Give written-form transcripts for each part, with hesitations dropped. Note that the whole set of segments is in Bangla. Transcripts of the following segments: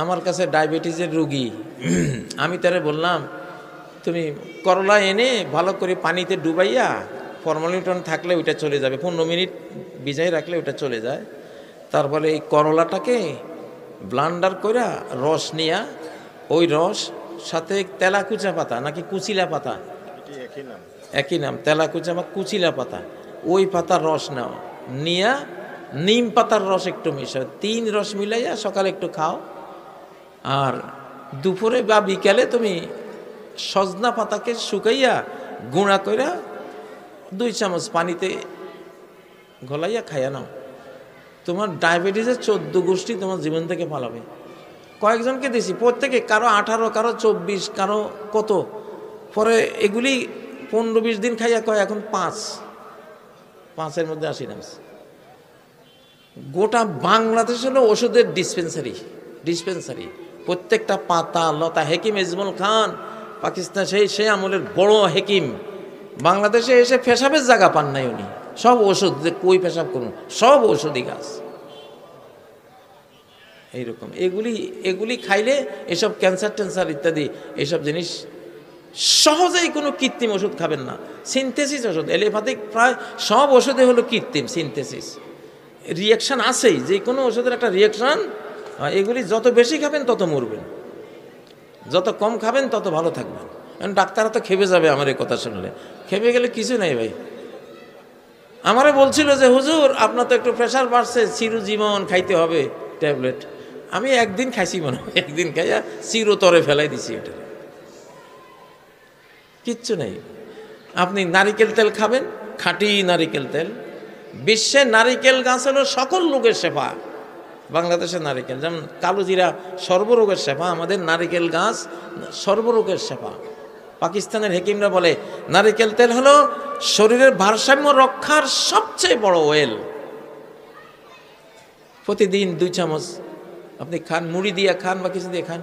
আমার কাছে ডায়াবেটিসের রুগী। আমি তারে বললাম, তুমি করলা এনে ভালো করে পানিতে ডুবাইয়া ফরমালিন থাকলে ওইটা চলে যাবে, 15 মিনিট ভিজাই রাখলে ওইটা চলে যায়। তারপরে এই করলাটাকে ব্লান্ডার কইরা রস নিয়া, ওই রস সাথে তেলাকুচা পাতা নাকি কুচিলা পাতা, একই নাম, তেলাকুচা বা কুচিলা পাতা, ওই পাতার রস নাও, নিয়া নিম পাতার রস একটু মিশাও, 3 রস মিলাইয়া সকালে একটু খাও। আর দুপুরে বা বিকালে তুমি সজনা পাতাকে শুকাইয়া গুঁড়া কইরা 2 চামচ পানিতে গলাইয়া খাইয়া নাও। তোমার ডায়াবেটিসের 14 গোষ্ঠী তোমার জীবন থেকে পালাবে। কয়েকজনকে দিছি, প্রত্যেকে কারো 18, কারো 24, কারো কত, পরে এগুলি 15-20 দিন খাইয়া কয় এখন 5-5-এর মধ্যে 80 নামছে। গোটা বাংলাদেশ হলো ওষুধের ডিসপেন্সারি। প্রত্যেকটা পাতা লতা, হেকিম এজমল খান পাকিস্তান সেই আমলের বড় হেকিম, বাংলাদেশে এসে পেশাবের জায়গা পান নাই উনি। সব ওষুধ, যে কই পেশাব করুন, সব ওষুধই গাছ। এইরকম এগুলি খাইলে এসব ক্যান্সার ইত্যাদি এইসব জিনিস সহজেই, কোনো কৃত্রিম ওষুধ খাবেন না। সিনথেসিস ওষুধ, এলোপ্যাথিক প্রায় সব ওষুধে হলো কৃত্রিম সিনথেসিস, রিয়াকশান আছেই, যে কোনো ওষুধের একটা রিয়াকশান। এগুলি যত বেশি খাবেন তত মরবেন, যত কম খাবেন তত ভালো থাকবেন। কারণ ডাক্তাররা তো খেপে যাবে আমার এই কথা শুনলে। খেপে গেলে কিছু নেই ভাই। আমারে বলছিল যে হুজুর আপনার তো একটু প্রেশার বাড়ছে, চিরজীবন খাইতে হবে ট্যাবলেট। আমি একদিন খাইছি, মনে হয় একদিন খাইয়া চিরতরে ফেলাই দিছি। এটা কিচ্ছু নেই। আপনি নারিকেল তেল খাবেন, খাঁটি নারিকেল তেল। বিশ্বে নারিকেল গাছ হলো সকল রোগের শেফা। বাংলাদেশের নারিকেল যেমন কালোজিরা সর্বরোগের শেফা, আমাদের নারিকেল গাছ সর্বরোগের শেফা। পাকিস্তানের হেকিমরা বলে নারিকেল তেল হলো শরীরের ভারসাম্য রক্ষার সবচেয়ে বড় অয়েল। প্রতিদিন 2 চামচ আপনি খান, মুড়ি দিয়ে খান বা কিছু দিয়ে খান,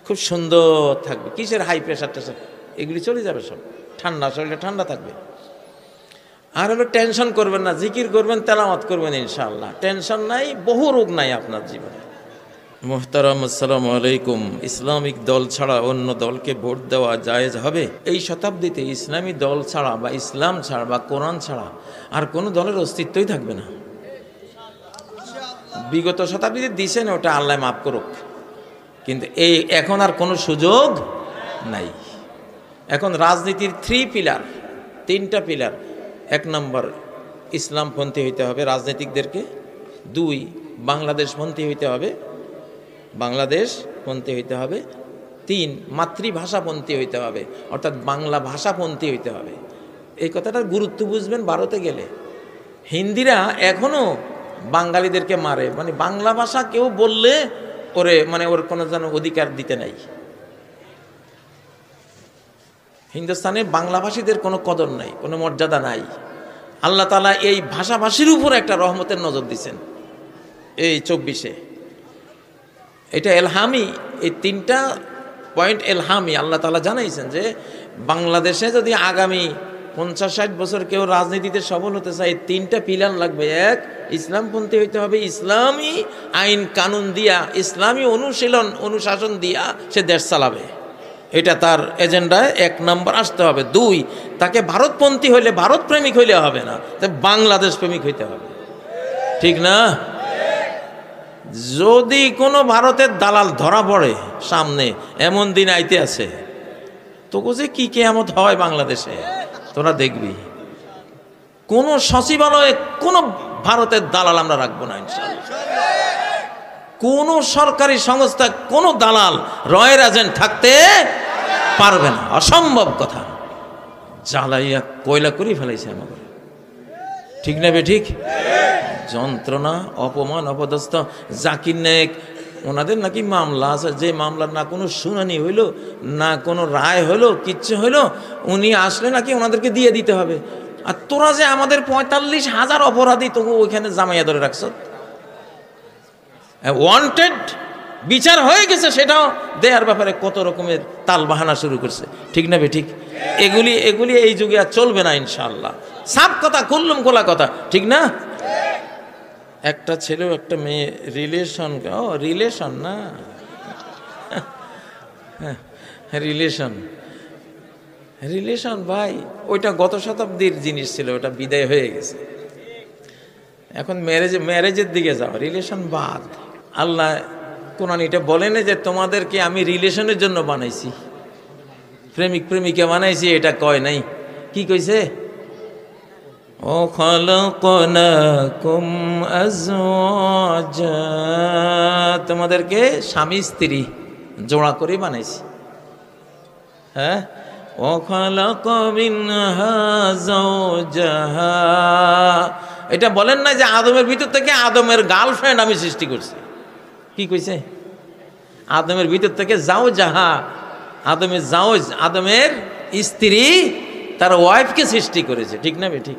খুব সুন্দর থাকবে। কিসের হাই প্রেশার টেশার এগুলি চলে যাবে সব, ঠান্ডা, শরীরটা ঠান্ডা থাকবে। আর হলো টেনশন করবেন না, জিকির করবেন, তেলাওয়াত করবেন, ইনশাআল্লাহ টেনশন নাই, বহু রোগ নাই আপনার জীবনে। মুহতারাম, আসসালামু আলাইকুম। ইসলামিক দল ছাড়া অন্য দলকে ভোট দেওয়া জায়েজ হবে? এই শতাব্দীতে ইসলামী দল ছাড়া বা ইসলাম ছাড়া বা কোরআন ছাড়া আর কোনো দলের অস্তিত্বই থাকবে না। বিগত শতাব্দীতে দিছেন, ওটা আল্লাহ মাফ করুক, কিন্তু এখন আর কোনো সুযোগ নাই। এখন রাজনীতির 3টা পিলার। 1 নম্বর ইসলামপন্থী হইতে হবে রাজনীতিকদেরকে। 2 বাংলাদেশপন্থী হইতে হবে, 3 মাতৃভাষাপন্থী হইতে হবে, অর্থাৎ বাংলা ভাষাপন্থী হইতে হবে। এই কথাটার গুরুত্ব বুঝবেন। ভারতে গেলে হিন্দিরা এখনো বাঙালিদেরকে মারে, মানে বাংলা ভাষা কেউ বললে ওর কোনো যেন অধিকার দিতে নাই। হিন্দুস্তানে বাংলাভাষীদের কোনো কদর নাই, কোনো মর্যাদা নাই। আল্লাহ তাআলা এই ভাষাভাষীর উপর একটা রহমতের নজর দিয়েছেন এই 24-এ। এটা এলহামি, এই 3টা পয়েন্ট এলহামি। আল্লাহ তাআলা জানাইছেন যে বাংলাদেশে যদি আগামী 50-60 বছর কেউ রাজনীতিতে সফল হতে চায়, 3টা পিলার লাগবে। 1, ইসলামপন্থী হইতে হবে, ইসলামী আইন কানুন দিয়া, ইসলামী অনুশাসন দিয়া সে দেশ চালাবে। এটা তার এজেন্ডায় 1 নম্বর আসতে হবে। 2, তাকে ভারতপন্থী হইলে, ভারত প্রেমিক হইলে হবে না, বাংলাদেশ প্রেমিক হইতে হবে। ঠিক না? যদি কোনো ভারতের দালাল ধরা পড়ে সামনে, এমন দিন আইতে আছে, তোকে যে কি কিয়ামত হয় বাংলাদেশে তোরা দেখবি। কোন সচিবালয়ে কোন ভারতের দালাল আমরা রাখবো না ইনশাআল্লাহ। কোন সরকারি সংস্থা কোন দালাল রয়ের এজেন্ট থাকতে পারবে না, অসম্ভব কথা। জ্বালাইয়া কয়লা করে ফেলাইছে আমাদের। ঠিক না বে ঠিক? যন্ত্রণা, অপমান, অপদস্থ। জাকির নায়েক ওনাদের নাকি মামলা আছে, যে মামলার না কোনো শুনানি হইল, না কোনো রায় হইল, কিচ্ছু হইল, উনি আসলে নাকি ওনাদেরকে দিয়ে দিতে হবে। আর তোরা যে আমাদের 45,000 অপরাধী তবু ওইখানে জামাইয়া ধরে রাখছ, ওয়ান্টেড বিচার হয়ে গেছে, সেটাও দেয়ার ব্যাপারে কত রকমের তাল বাহানা শুরু করছে। ঠিক না বে ঠিক? এগুলি এই যুগে আর চলবে না ইনশাআল্লাহ। সাপ কথা, কুল্লুম খোলা কথা। ঠিক না? একটা ছেলেও একটা মেয়ে রিলেশন না রিলেশন রিলেশন ভাই ওইটা গত শতাব্দীর জিনিস ছিল, ওটা বিদায় হয়ে গেছে। এখন ম্যারেজের দিকে যাও, রিলেশন বাদ। আল্লাহ কোরআন এটা বলে না যে তোমাদেরকে আমি রিলেশনের জন্য বানাইছি, প্রেমিক প্রেমিকা বানাইছি, এটা কয় নাই। কি কইছে? ও খালাকনাকুম আজওয়াজা, তোমাদেরকে স্বামী স্ত্রী জোড়া করে বানাইছি। হ্যাঁ, ও খালাক মিনহা যাওজাহা, এটা বলেন না যে আদমের ভিতর থেকে আদমের গার্লফ্রেন্ড আমি সৃষ্টি করছি। কি কইছে? আদমের ভিতর থেকে যাওজাহা, আদমের স্ত্রী তার ওয়াইফকে সৃষ্টি করেছে। ঠিক না বেঠিক?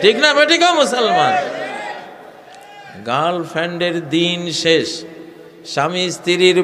ঠিক না বেঠিক? মুসলমান, গার্লফ্রেন্ডের দিন শেষ, স্বামী স্ত্রীর